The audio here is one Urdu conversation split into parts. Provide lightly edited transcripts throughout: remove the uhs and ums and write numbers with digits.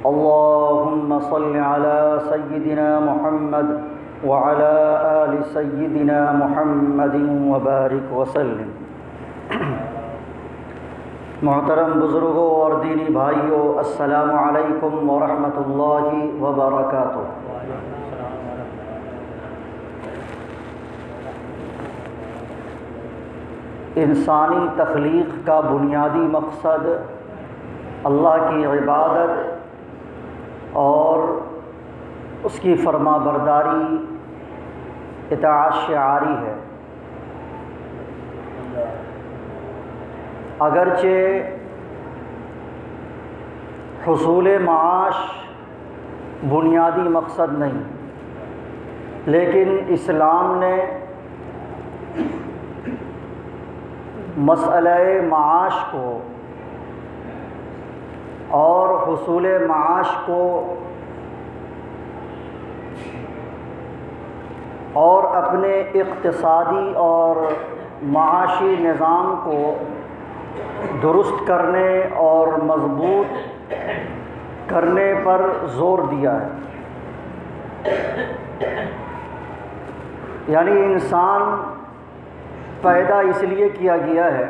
اللهم صل على سيدنا محمد وعلى آل سيدنا محمد وبارك وسلم۔ محترم بزرگوں اور دینی بھائیوں، السلام علیکم ورحمۃ اللہ وبرکاتہ۔ انسانی تخلیق کا بنیادی مقصد اللہ کی عبادت اور اس کی فرما برداری، اطاعت شعاری ہے۔ اگرچہ حصول معاش بنیادی مقصد نہیں، لیکن اسلام نے مسئلہ معاش کو اور حصول معاش کو اور اپنے اقتصادی اور معاشی نظام کو درست کرنے اور مضبوط کرنے پر زور دیا ہے۔ یعنی انسان پیدا اس لیے کیا گیا ہے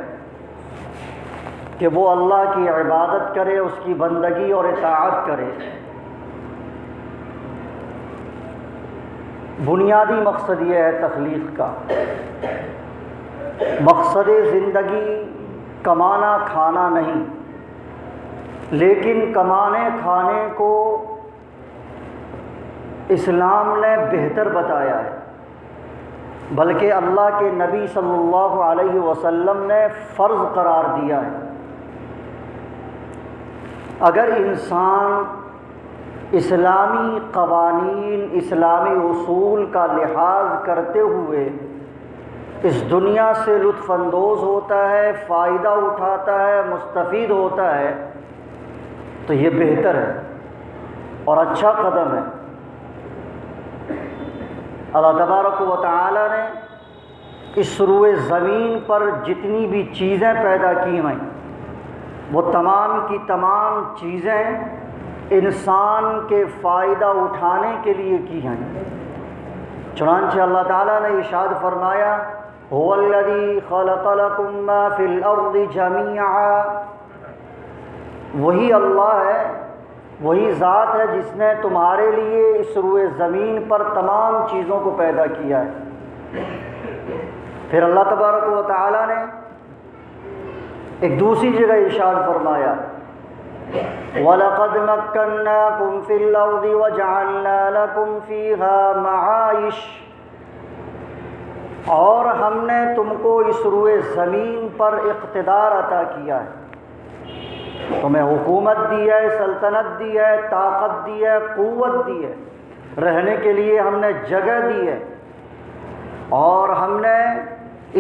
کہ وہ اللہ کی عبادت کرے، اس کی بندگی اور اطاعت کرے۔ بنیادی مقصد یہ ہے تخلیق کا۔ مقصد زندگی کمانا کھانا نہیں، لیکن کمانے کھانے کو اسلام نے بہتر بتایا ہے، بلکہ اللہ کے نبی صلی اللہ علیہ وسلم نے فرض قرار دیا ہے۔ اگر انسان اسلامی قوانین، اسلامی اصول کا لحاظ کرتے ہوئے اس دنیا سے لطف اندوز ہوتا ہے، فائدہ اٹھاتا ہے، مستفید ہوتا ہے، تو یہ بہتر ہے اور اچھا قدم ہے۔ اللہ تبارک و تعالی نے اس روئے زمین پر جتنی بھی چیزیں پیدا کی ہیں، وہ تمام کی تمام چیزیں انسان کے فائدہ اٹھانے کے لیے کی ہیں۔ چنانچہ اللہ تعالیٰ نے ارشاد فرمایا، هو الذی خلق لکم ما فی الارض جمیعا، وہی اللہ ہے، وہی ذات ہے جس نے تمہارے لیے اس روئے زمین پر تمام چیزوں کو پیدا کیا ہے۔ پھر اللہ تبارک و تعالیٰ نے ایک دوسری جگہ ارشاد فرمایا، وَلَقَدْ مَكَّنَّاكُمْ فِي الْأَرْضِ وَجَعَلْنَا لَكُمْ فِيهَا مَعَائِشَ، اور ہم نے تم کو اس روئے زمین پر اقتدار عطا کیا ہے، تمہیں حکومت دی ہے، سلطنت دی ہے، طاقت دی ہے، قوت دی ہے، رہنے کے لیے ہم نے جگہ دی ہے، اور ہم نے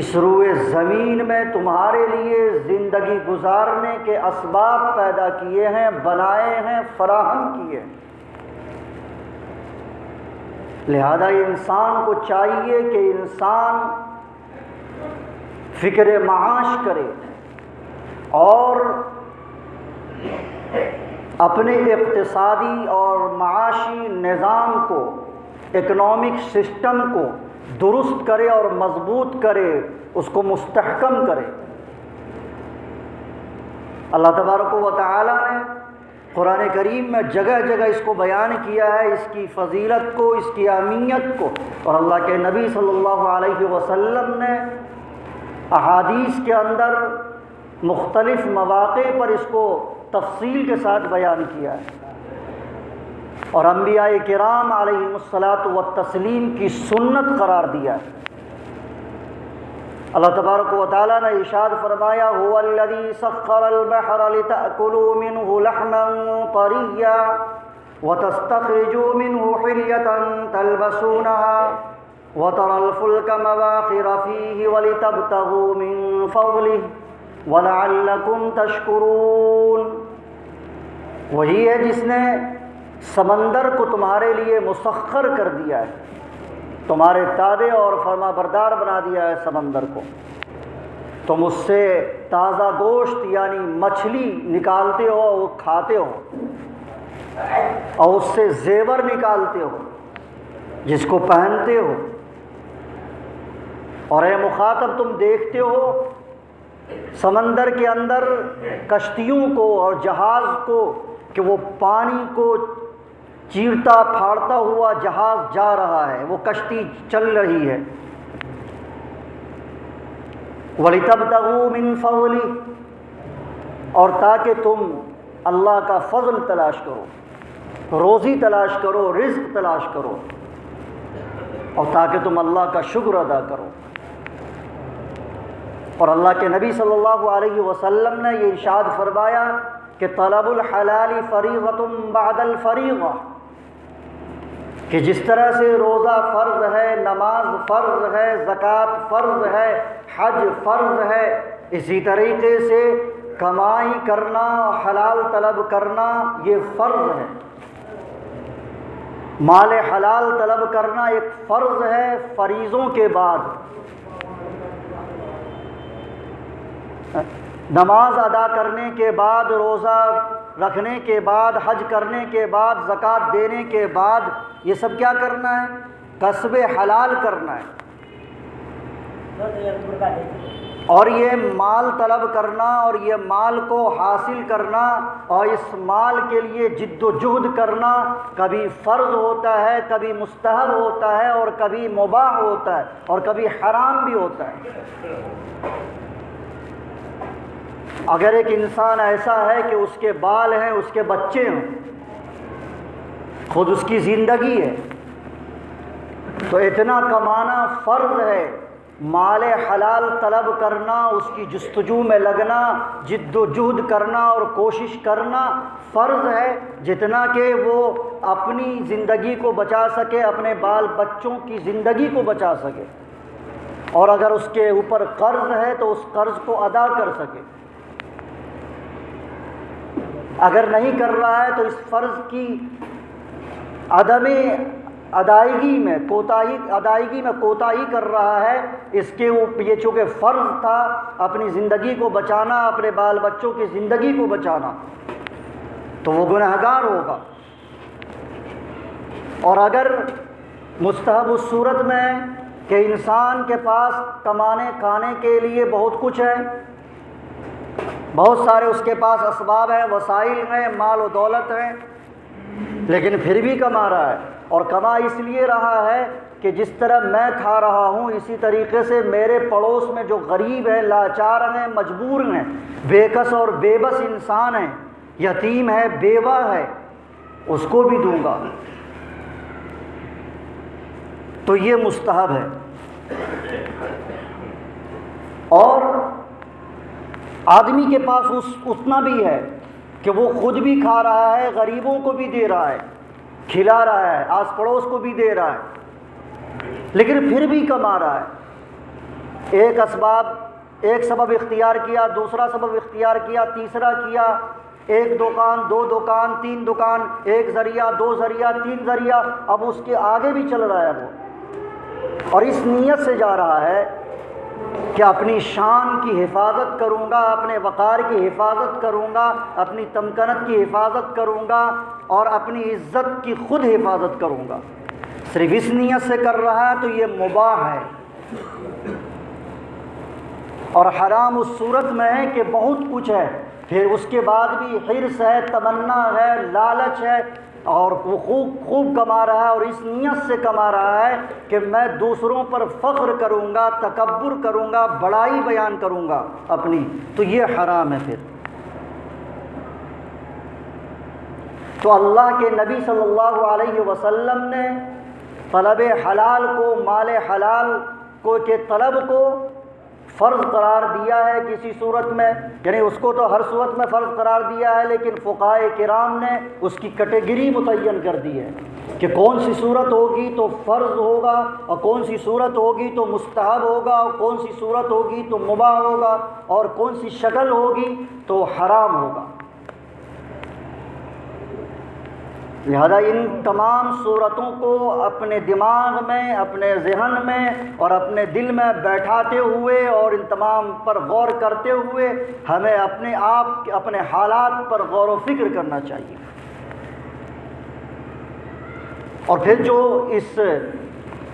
اس روئے زمین میں تمہارے لیے زندگی گزارنے کے اسباب پیدا کیے ہیں، بنائے ہیں، فراہم کیے۔ لہذا انسان کو چاہیے کہ انسان فکر معاش کرے اور اپنے اقتصادی اور معاشی نظام کو، اکنامک سسٹم کو درست کرے اور مضبوط کرے، اس کو مستحکم کرے۔ اللہ تبارک و تعالی نے قرآن کریم میں جگہ جگہ اس کو بیان کیا ہے، اس کی فضیلت کو، اس کی اہمیت کو، اور اللہ کے نبی صلی اللہ علیہ وسلم نے احادیث کے اندر مختلف مواقع پر اس کو تفصیل کے ساتھ بیان کیا ہے، اور انبیاء کرام علیہم الصلاۃ والتسلیم کی سنت قرار دیا ہے۔ اللہ تبارک و تعالیٰ نے ارشاد فرمایا، هو الذی سخر البحر لتأکلوا منه لحما طریا وتستخرجوا منه حلیة تلبسونها وترى الفلك مواخر فيه ولتبتغوا من فضله ولعلكم تشکرون۔ وہی ہے جس نے سمندر کو تمہارے لیے مسخر کر دیا ہے، تمہارے تابع اور فرما بردار بنا دیا ہے سمندر کو، تم اس سے تازہ گوشت یعنی مچھلی نکالتے ہو، وہ کھاتے ہو، اور اس سے زیور نکالتے ہو جس کو پہنتے ہو، اور اے مخاطب تم دیکھتے ہو سمندر کے اندر کشتیوں کو اور جہاز کو کہ وہ پانی کو چیرتا پھاڑتا ہوا جہاز جا رہا ہے، وہ کشتی چل رہی ہے۔ وَلِتَبْتَغُوا مِن فَضْلِهِ، اور تاکہ تم اللہ کا فضل تلاش کرو، روزی تلاش کرو، رزق تلاش کرو، اور تاکہ تم اللہ کا شکر ادا کرو۔ اور اللہ کے نبی صلی اللہ علیہ وسلم نے یہ ارشاد فرمایا کہ طلب الحلال فریضۃ بعد الفریضہ، کہ جس طرح سے روزہ فرض ہے، نماز فرض ہے، زکوٰۃ فرض ہے، حج فرض ہے، اسی طریقے سے کمائی کرنا، حلال طلب کرنا یہ فرض ہے۔ مال حلال طلب کرنا ایک فرض ہے فریضوں کے بعد۔ نماز ادا کرنے کے بعد، روزہ رکھنے کے بعد، حج کرنے کے بعد، زکوٰۃ دینے کے بعد، یہ سب کیا کرنا ہے؟ کسب حلال کرنا ہے۔ اور یہ مال طلب کرنا اور یہ مال کو حاصل کرنا اور اس مال کے لیے جد و جہد کرنا کبھی فرض ہوتا ہے، کبھی مستحب ہوتا ہے، اور کبھی مباح ہوتا ہے، اور کبھی حرام بھی ہوتا ہے۔ اگر ایک انسان ایسا ہے کہ اس کے بال ہیں، اس کے بچے ہیں، خود اس کی زندگی ہے، تو اتنا کمانا فرض ہے، مال حلال طلب کرنا، اس کی جستجو میں لگنا، جد و جہد کرنا اور کوشش کرنا فرض ہے، جتنا کہ وہ اپنی زندگی کو بچا سکے، اپنے بال بچوں کی زندگی کو بچا سکے، اور اگر اس کے اوپر قرض ہے تو اس قرض کو ادا کر سکے۔ اگر نہیں کر رہا ہے تو اس فرض کی عدم ادائیگی میں کوتاہی کر رہا ہے، اس کے یہ چونکہ فرض تھا اپنی زندگی کو بچانا، اپنے بال بچوں کی زندگی کو بچانا، تو وہ گنہگار ہوگا۔ اور اگر مستحب الصورت میں کہ انسان کے پاس کمانے کھانے کے لیے بہت کچھ ہے، بہت سارے اس کے پاس اسباب ہیں، وسائل ہیں، مال و دولت ہے، لیکن پھر بھی کما رہا ہے، اور کما اس لیے رہا ہے کہ جس طرح میں کھا رہا ہوں اسی طریقے سے میرے پڑوس میں جو غریب ہیں، لاچار ہیں، مجبور ہیں، بے کس اور بے بس انسان ہیں، یتیم ہے، بیوہ ہے، اس کو بھی دوں گا، تو یہ مستحب ہے۔ اور آدمی کے پاس اتنا بھی ہے کہ وہ خود بھی کھا رہا ہے، غریبوں کو بھی دے رہا ہے، کھلا رہا ہے، آس پڑوس کو بھی دے رہا ہے، لیکن پھر بھی کما رہا ہے۔ ایک سبب اختیار کیا، دوسرا سبب اختیار کیا، تیسرا کیا، ایک دکان، دو دکان، تین دکان، ایک ذریعہ، دو ذریعہ، تین ذریعہ، اب اس کے آگے بھی چل رہا ہے وہ، اور اس نیت سے جا رہا ہے کہ اپنی شان کی حفاظت کروں گا، اپنے وقار کی حفاظت کروں گا، اپنی تمکنت کی حفاظت کروں گا، اور اپنی عزت کی خود حفاظت کروں گا، صرف اس نیت سے کر رہا ہے تو یہ مباح ہے۔ اور حرام اس صورت میں ہے کہ بہت کچھ ہے، پھر اس کے بعد بھی حرص ہے، تمنا ہے، لالچ ہے، اور وہ خوب کما رہا ہے، اور اس نیت سے کما رہا ہے کہ میں دوسروں پر فخر کروں گا، تکبر کروں گا، بڑائی بیان کروں گا اپنی، تو یہ حرام ہے۔ پھر تو اللہ کے نبی صلی اللہ علیہ وسلم نے طلب حلال کو، مال حلال کو کے طلب کو فرض قرار دیا ہے کسی صورت میں، یعنی اس کو تو ہر صورت میں فرض قرار دیا ہے، لیکن فقہائے کرام نے اس کی کیٹیگری متعین کر دی ہے کہ کون سی صورت ہوگی تو فرض ہوگا، اور کون سی صورت ہوگی تو مستحب ہوگا، اور کون سی صورت ہوگی تو مباح ہوگا، اور کون سی شکل ہوگی تو حرام ہوگا۔ لہذا ان تمام صورتوں کو اپنے دماغ میں، اپنے ذہن میں اور اپنے دل میں بیٹھاتے ہوئے اور ان تمام پر غور کرتے ہوئے ہمیں اپنے آپ، اپنے حالات پر غور و فکر کرنا چاہیے۔ اور پھر جو اس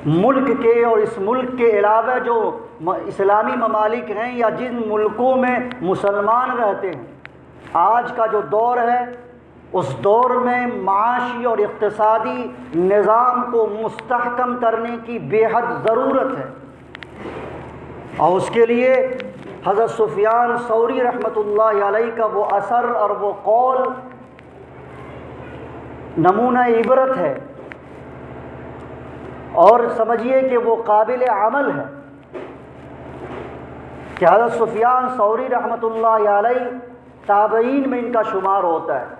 ملک کے اور اس ملک کے علاوہ جو اسلامی ممالک ہیں یا جن ملکوں میں مسلمان رہتے ہیں، آج کا جو دور ہے اس دور میں معاشی اور اقتصادی نظام کو مستحکم کرنے کی بے حد ضرورت ہے، اور اس کے لیے حضرت سفیان ثوری رحمۃ اللہ علیہ کا وہ اثر اور وہ قول نمونہ عبرت ہے، اور سمجھیے کہ وہ قابل عمل ہے کہ حضرت سفیان ثوری رحمۃ اللہ علیہ تابعین میں ان کا شمار ہوتا ہے۔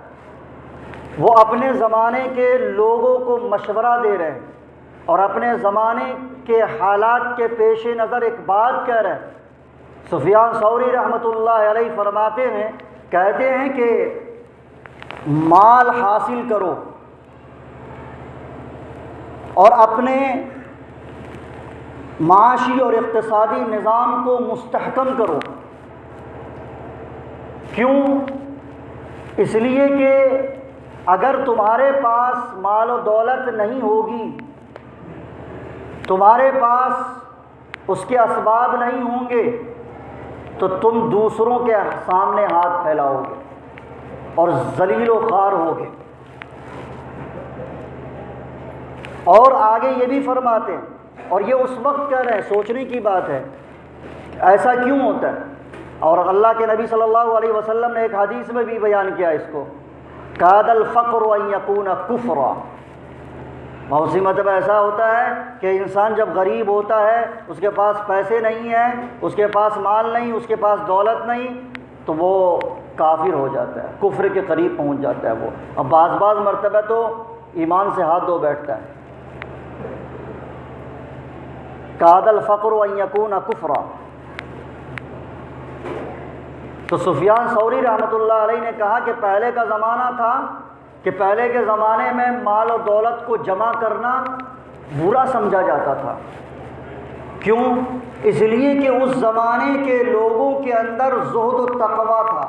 وہ اپنے زمانے کے لوگوں کو مشورہ دے رہے ہیں اور اپنے زمانے کے حالات کے پیش نظر ایک بات کہہ رہے ہیں۔ سفیان ثوری رحمۃ اللہ علیہ فرماتے ہیں، کہتے ہیں کہ مال حاصل کرو اور اپنے معاشی اور اقتصادی نظام کو مستحکم کرو۔ کیوں؟ اس لیے کہ اگر تمہارے پاس مال و دولت نہیں ہوگی، تمہارے پاس اس کے اسباب نہیں ہوں گے، تو تم دوسروں کے سامنے ہاتھ پھیلاؤ گے اور ذلیل و خوار ہوگے۔ اور آگے یہ بھی فرماتے ہیں، اور یہ اس وقت کہہ رہے ہیں، سوچنے کی بات ہے ایسا کیوں ہوتا ہے، اور اللہ کے نبی صلی اللہ علیہ وسلم نے ایک حدیث میں بھی بیان کیا اس کو، کاد الفقر ان یکون کفرا۔ بہت سی مرتبہ ایسا ہوتا ہے کہ انسان جب غریب ہوتا ہے، اس کے پاس پیسے نہیں ہیں، اس کے پاس مال نہیں، اس کے پاس دولت نہیں، تو وہ کافر ہو جاتا ہے، کفر کے قریب پہنچ جاتا ہے وہ، اب بعض مرتبہ تو ایمان سے ہاتھ دھو بیٹھتا ہے۔ کاد الفقر ان یکون کفرا۔ تو سفیان ثوری رحمۃ اللہ علیہ نے کہا کہ پہلے کا زمانہ تھا کہ پہلے کے زمانے میں مال و دولت کو جمع کرنا برا سمجھا جاتا تھا۔ کیوں؟ اس لیے کہ اس زمانے کے لوگوں کے اندر زہد و تقویٰ تھا،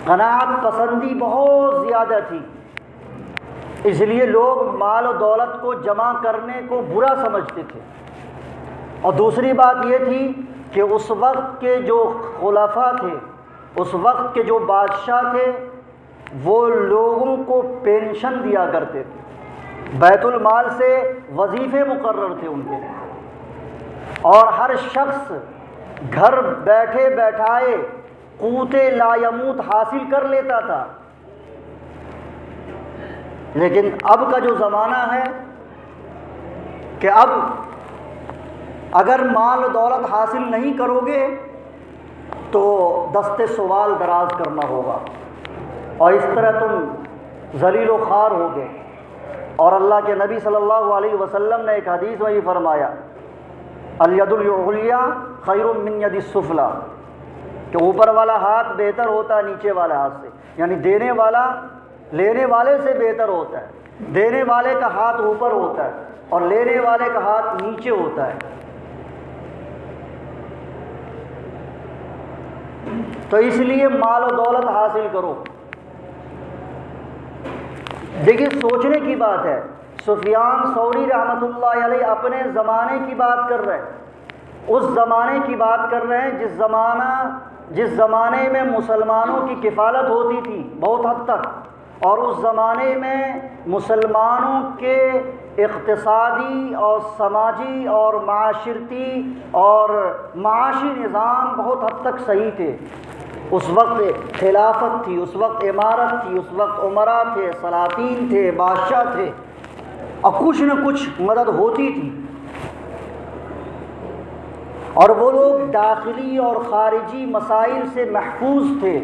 قناعت پسندی بہت زیادہ تھی، اس لیے لوگ مال و دولت کو جمع کرنے کو برا سمجھتے تھے۔ اور دوسری بات یہ تھی کہ اس وقت کے جو خلفاء تھے، اس وقت کے جو بادشاہ تھے، وہ لوگوں کو پینشن دیا کرتے تھے، بیت المال سے وظیفے مقرر تھے ان کے، اور ہر شخص گھر بیٹھے بیٹھائے قوت لا یموت حاصل کر لیتا تھا۔ لیکن اب کا جو زمانہ ہے کہ اب اگر مال و دولت حاصل نہیں کرو گے تو دست سوال دراز کرنا ہوگا، اور اس طرح تم ذلیل و خوار ہوگے۔ اور اللہ کے نبی صلی اللہ علیہ وسلم نے ایک حدیث میں یہ فرمایا، الید العلیٰ خیر من ید السفلیٰ، کہ اوپر والا ہاتھ بہتر ہوتا ہے نیچے والے ہاتھ سے، یعنی دینے والا لینے والے سے بہتر ہوتا ہے، دینے والے کا ہاتھ اوپر ہوتا ہے اور لینے والے کا ہاتھ نیچے ہوتا ہے۔ تو اس لیے مال و دولت حاصل کرو۔ دیکھیے زمانے کی بات ہے، سفیان ثوری رحمۃ اللہ علیہ اپنے زمانے کی بات کر رہے ہیں، اس زمانے کی بات کر رہے ہیں جس زمانے میں مسلمانوں کی کفالت ہوتی تھی بہت حد تک، اور اس زمانے میں مسلمانوں کے اقتصادی اور سماجی اور معاشرتی اور معاشی نظام بہت حد تک صحیح تھے۔ اس وقت خلافت تھی، اس وقت امارت تھی، اس وقت عمراء تھے، سلاطین تھے، بادشاہ تھے، اور کچھ نہ کچھ مدد ہوتی تھی، اور وہ لوگ داخلی اور خارجی مسائل سے محفوظ تھے،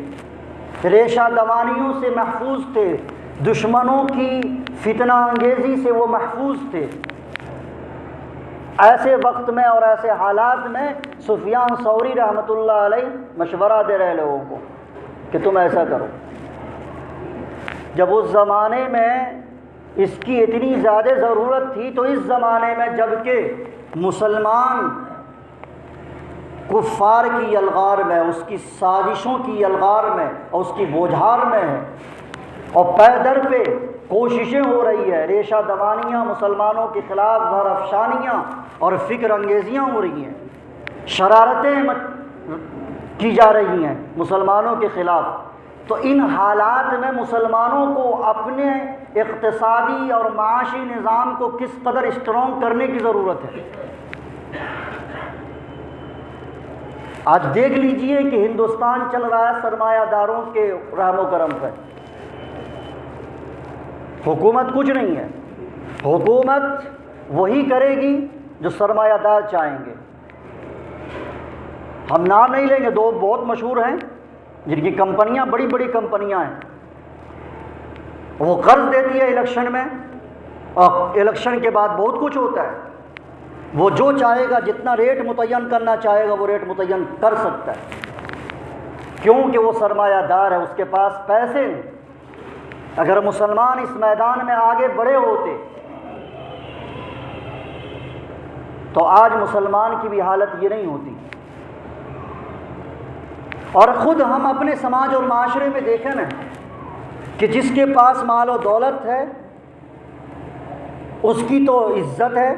ریشہ دوانیوں سے محفوظ تھے، دشمنوں کی فتنہ انگیزی سے وہ محفوظ تھے۔ ایسے وقت میں اور ایسے حالات میں سفیان ثوری رحمۃ اللہ علیہ مشورہ دے رہے لوگوں کو کہ تم ایسا کرو۔ جب اس زمانے میں اس کی اتنی زیادہ ضرورت تھی، تو اس زمانے میں جب کہ مسلمان کفار کی یلغار میں، اس کی سازشوں کی یلغار میں اور اس کی بوجھار میں ہے، اور پے در پہ کوششیں ہو رہی ہے، ریشہ دوانیاں مسلمانوں کے خلاف زہر افشانیاں اور فکر انگیزیاں ہو رہی ہیں، شرارتیں کی جا رہی ہیں مسلمانوں کے خلاف۔ تو ان حالات میں مسلمانوں کو اپنے اقتصادی اور معاشی نظام کو کس قدر اسٹرانگ کرنے کی ضرورت ہے۔ آج دیکھ لیجئے کہ ہندوستان چل رہا ہے سرمایہ داروں کے رحم و کرم پر، حکومت کچھ نہیں ہے، حکومت وہی کرے گی جو سرمایہ دار چاہیں گے۔ ہم نام نہیں لیں گے، دو بہت مشہور ہیں جن کی کمپنیاں بڑی بڑی کمپنیاں ہیں، وہ قرض دیتی ہے الیکشن میں، اور الیکشن کے بعد بہت کچھ ہوتا ہے۔ وہ جو چاہے گا، جتنا ریٹ متعین کرنا چاہے گا وہ ریٹ متعین کر سکتا ہے، کیونکہ وہ سرمایہ دار ہے، اس کے پاس پیسے نہیں۔ اگر مسلمان اس میدان میں آگے بڑھے ہوتے تو آج مسلمان کی بھی حالت یہ نہیں ہوتی۔ اور خود ہم اپنے سماج اور معاشرے میں دیکھیں نا کہ جس کے پاس مال و دولت ہے اس کی تو عزت ہے،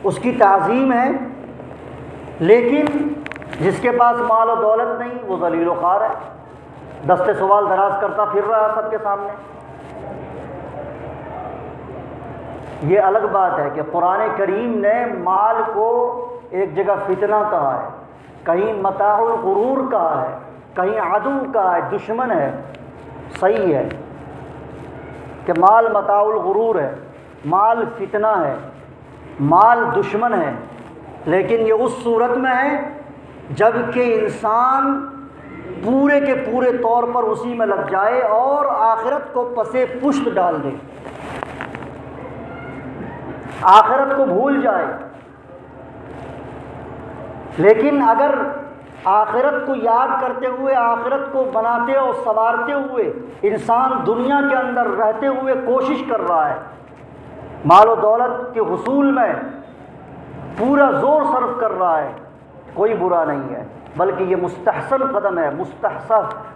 اس کی تعظیم ہے، لیکن جس کے پاس مال و دولت نہیں وہ ذلیل و خوار ہے، دست سوال دراز کرتا پھر رہا ہے سب کے سامنے۔ یہ الگ بات ہے کہ قرآن کریم نے مال کو ایک جگہ فتنہ کہا ہے، کہیں متاع الغرور کہا ہے، کہیں عدو کہا ہے، دشمن ہے۔ صحیح ہے کہ مال متاع الغرور ہے، مال فتنہ ہے، مال دشمن ہے، لیکن یہ اس صورت میں ہے جب کہ انسان پورے کے پورے طور پر اسی میں لگ جائے اور آخرت کو پسے پشت ڈال دے، آخرت کو بھول جائے۔ لیکن اگر آخرت کو یاد کرتے ہوئے، آخرت کو بناتے اور سنوارتے ہوئے انسان دنیا کے اندر رہتے ہوئے کوشش کر رہا ہے، مال و دولت کے حصول میں پورا زور صرف کر رہا ہے، کوئی برا نہیں ہے، بلکہ یہ مستحسن قدم ہے،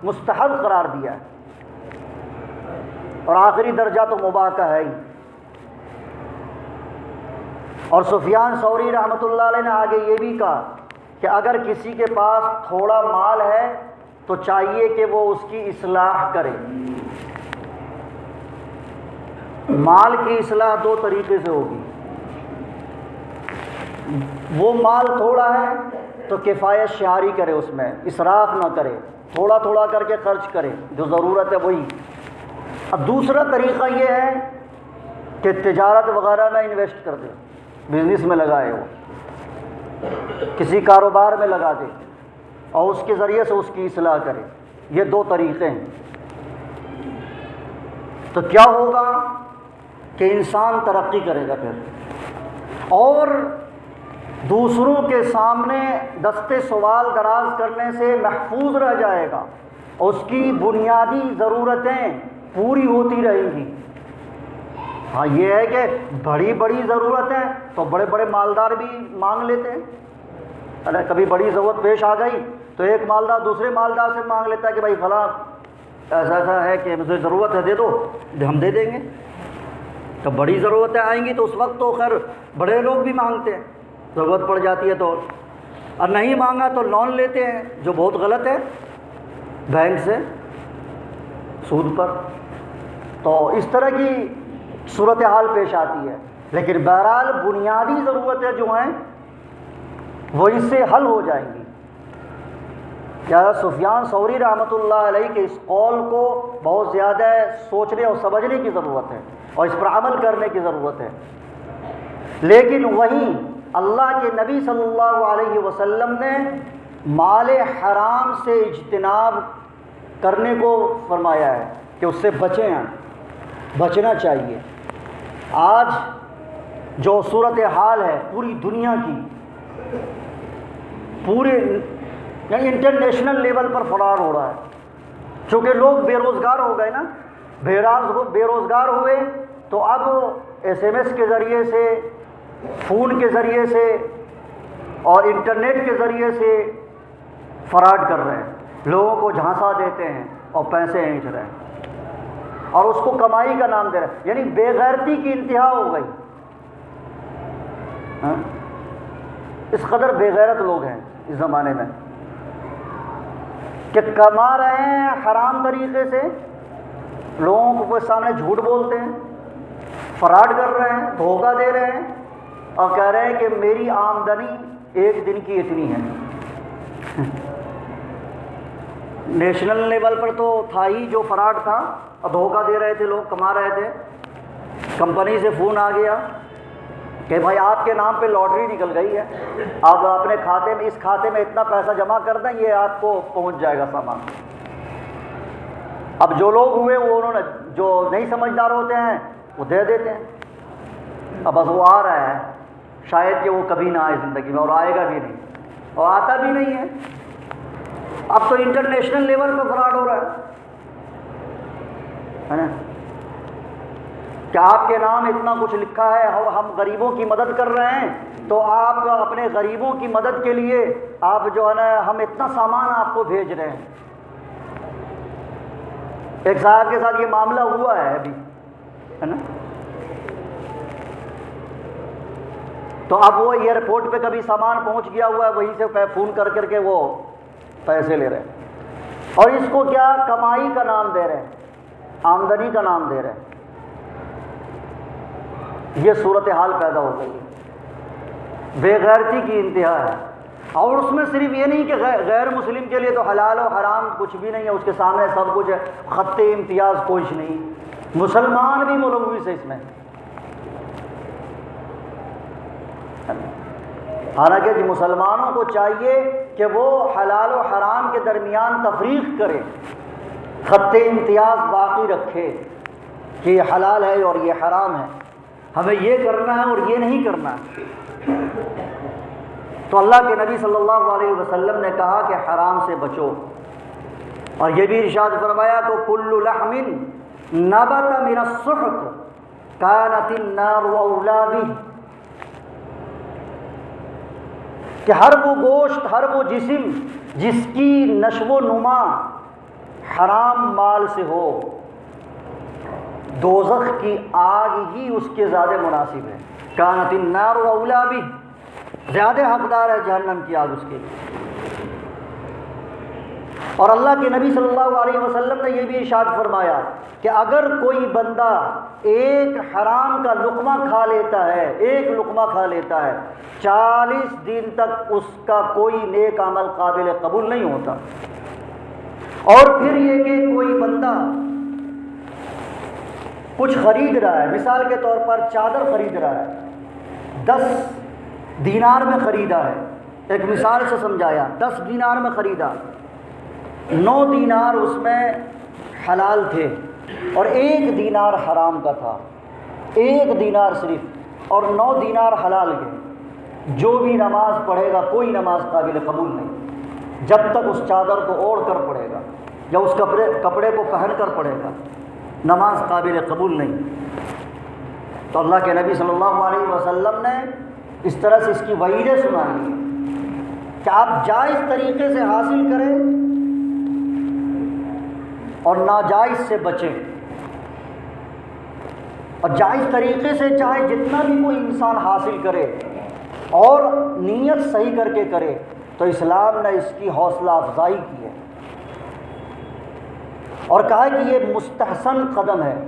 مستحب قرار دیا ہے، اور آخری درجہ تو مباح کا ہے ہی۔ اور سفیان ثوری رحمۃ اللہ علیہ نے آگے یہ بھی کہا کہ اگر کسی کے پاس تھوڑا مال ہے تو چاہیے کہ وہ اس کی اصلاح کرے۔ مال کی اصلاح دو طریقے سے ہوگی، وہ مال تھوڑا ہے تو کفایت شعاری کرے، اس میں اسراف نہ کرے، تھوڑا تھوڑا کر کے خرچ کرے، جو ضرورت ہے وہی۔ اب دوسرا طریقہ یہ ہے کہ تجارت وغیرہ میں انویسٹ کر دے، بزنس میں لگائے، وہ کسی کاروبار میں لگا دے اور اس کے ذریعے سے اس کی اصلاح کرے۔ یہ دو طریقے ہیں۔ تو کیا ہوگا کہ انسان ترقی کرے گا پھر، اور دوسروں کے سامنے دستے سوال دراز کرنے سے محفوظ رہ جائے گا، اس کی بنیادی ضرورتیں پوری ہوتی رہیں گی۔ ہاں یہ ہے کہ بڑی بڑی ضرورتیں تو بڑے بڑے مالدار بھی مانگ لیتے ہیں، اگر کبھی بڑی ضرورت پیش آ گئی تو ایک مالدار دوسرے مالدار سے مانگ لیتا ہے کہ بھائی فلاں ایسا ایسا ہے کہ مجھے ضرورت ہے، دے دو، ہم دے دیں گے۔ تو بڑی ضرورتیں آئیں گی تو اس وقت تو خیر بڑے لوگ بھی مانگتے ہیں، ضرورت پڑ جاتی ہے تو، اور نہیں مانگا تو لون لیتے ہیں، جو بہت غلط ہے، بینک سے سود پر۔ تو اس طرح کی صورتحال پیش آتی ہے، لیکن بہرحال بنیادی ضرورتیں جو ہیں وہ اس سے حل ہو جائیں گی۔ کیا سفیان ثوری رحمۃ اللہ علیہ کے اس قول کو بہت زیادہ سوچنے اور سمجھنے کی ضرورت ہے اور اس پر عمل کرنے کی ضرورت ہے۔ لیکن وہیں اللہ کے نبی صلی اللہ علیہ وسلم نے مال حرام سے اجتناب کرنے کو فرمایا ہے کہ اس سے بچنا چاہیے۔ آج جو صورتحال ہے پوری دنیا کی، پورے انٹرنیشنل لیول پر فرار ہو رہا ہے، چونکہ لوگ بے روزگار ہو گئے نا، بے روزگار ہوئے تو اب ایس ایم ایس کے ذریعے سے، فون کے ذریعے سے اور انٹرنیٹ کے ذریعے سے فراڈ کر رہے ہیں، لوگوں کو جھانسا دیتے ہیں اور پیسے اینچ رہے ہیں۔ اور اس کو کمائی کا نام دے رہے ہیں، یعنی بے غیرتی کی انتہا ہو گئی۔ ہاں؟ اس قدر بے غیرت لوگ ہیں اس زمانے میں کہ کما رہے ہیں حرام طریقے سے، لوگوں کو سامنے جھوٹ بولتے ہیں، فراڈ کر رہے ہیں، دھوکہ دے رہے ہیں، اور کہہ رہے ہیں کہ میری آمدنی ایک دن کی اتنی ہے۔ نیشنل لیول پر تو تھا ہی جو فراڈ تھا، اور دھوکہ دے رہے تھے، لوگ کما رہے تھے۔ کمپنی سے فون آ گیا کہ بھائی آپ کے نام پہ لاٹری نکل گئی ہے، آپ اپنے کھاتے میں، اس کھاتے میں اتنا پیسہ جمع کر دیں، یہ آپ کو پہنچ جائے گا سامان۔ اب جو لوگ ہوئے وہ انہوں نے، جو نہیں سمجھدار ہوتے ہیں وہ دے دیتے ہیں۔ اب بس وہ آ رہا ہے، شاید کہ وہ کبھی نہ آئے زندگی میں، اور آئے گا بھی نہیں، اور آتا بھی نہیں ہے۔ اب تو انٹرنیشنل لیول پہ فراڈ ہو رہا ہے نا، کہ آپ کے نام اتنا کچھ لکھا ہے، ہم غریبوں کی مدد کر رہے ہیں، تو آپ اپنے غریبوں کی مدد کے لیے آپ جو ہے نا، ہم اتنا سامان آپ کو بھیج رہے ہیں۔ ایک صاحب کے ساتھ یہ معاملہ ہوا ہے ابھی، ہے نا، تو اب وہ ایئرپورٹ پہ کبھی سامان پہنچ گیا ہوا ہے، وہیں سے فون کر کر کے وہ پیسے لے رہے ہیں، اور اس کو کیا کمائی کا نام دے رہے ہیں، آمدنی کا نام دے رہے ہیں۔ یہ صورتحال پیدا ہو گئی ہے، بے غیرتی کی انتہا ہے۔ اور اس میں صرف یہ نہیں کہ غیر مسلم کے لیے تو حلال و حرام کچھ بھی نہیں ہے، اس کے سامنے سب کچھ ہے، خط امتیاز کچھ نہیں، مسلمان بھی ملوث ہے اس میں۔ حالانکہ جی مسلمانوں کو چاہیے کہ وہ حلال و حرام کے درمیان تفریق کرے، خط امتیاز باقی رکھے کہ یہ حلال ہے اور یہ حرام ہے، ہمیں یہ کرنا ہے اور یہ نہیں کرنا ہے۔ تو اللہ کے نبی صلی اللہ علیہ وسلم نے کہا کہ حرام سے بچو، اور یہ بھی ارشاد فرمایا تو کل لحم نبت من السحت کانت النار اولی بہ، کہ ہر وہ گوشت، ہر وہ جسم جس کی نشو و نما حرام مال سے ہو، دوزخ کی آگ ہی اس کے زیادہ مناسب ہے۔ کانت النار اولی بہ، زیادہ حقدار ہے جہنم کی آگ اس کے لیے۔ اور اللہ کے نبی صلی اللہ علیہ وسلم نے یہ بھی ارشاد فرمایا کہ اگر کوئی بندہ ایک حرام کا لقمہ کھا لیتا ہے، ایک لقمہ کھا لیتا ہے، 40 دن تک اس کا کوئی نیک عمل قابل قبول نہیں ہوتا۔ اور پھر یہ کہ کوئی بندہ کچھ خرید رہا ہے، مثال کے طور پر چادر خرید رہا ہے، 10 دینار میں خریدا ہے، ایک مثال سے سمجھایا، 10 دینار میں خریدا، 9 دینار اس میں حلال تھے اور 1 دینار حرام کا تھا، 1 دینار صرف اور 9 دینار حلال کے۔ جو بھی نماز پڑھے گا کوئی نماز قابل قبول نہیں جب تک اس چادر کو اوڑھ کر پڑھے گا یا اس کپڑے کو پہن کر پڑھے گا، نماز قابل قبول نہیں۔ تو اللہ کے نبی صلی اللہ علیہ وسلم نے اس طرح سے اس کی وعیدیں سنائی کہ آپ جائز طریقے سے حاصل کریں اور ناجائز سے بچیں، اور جائز طریقے سے چاہے جتنا بھی کوئی انسان حاصل کرے اور نیت صحیح کر کے کرے، تو اسلام نے اس کی حوصلہ افزائی کی ہے اور کہا کہ یہ مستحسن قدم ہے۔